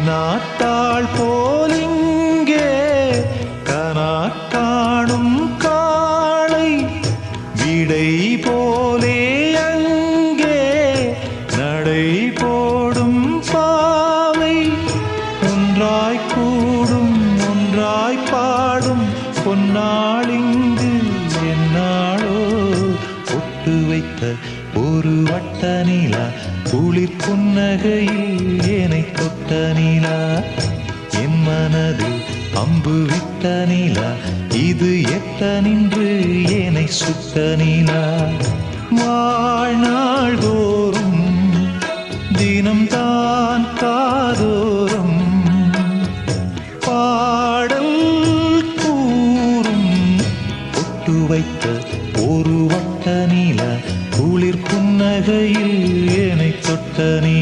நாட்டாள் போலிங்கே கனா காணும் காளை விடை போலே அங்கே நடை போடும் பாவை ஒன்றாய் கூடும் ஒன்றாய் பாடும் பொன்னாளிங்கு என்னாளோ ஒட்டு வைத்த ஒரு வட்ட நிலா குளிர் புன்னகையில் ஏனை தொட்ட நிலா என் மனதில் அம்பு விட்ட நிலா இது எட்ட நின்று ஏனை சுட்ட நிலா வாழ்நாள் தோறும் தினம் தான் காதோறும் பாடல் கூறும் ஒட்டு வைத்த ஒரு வட்ட நிலா குளிர் புன்னகையில் ஏனை தொட்ட நீ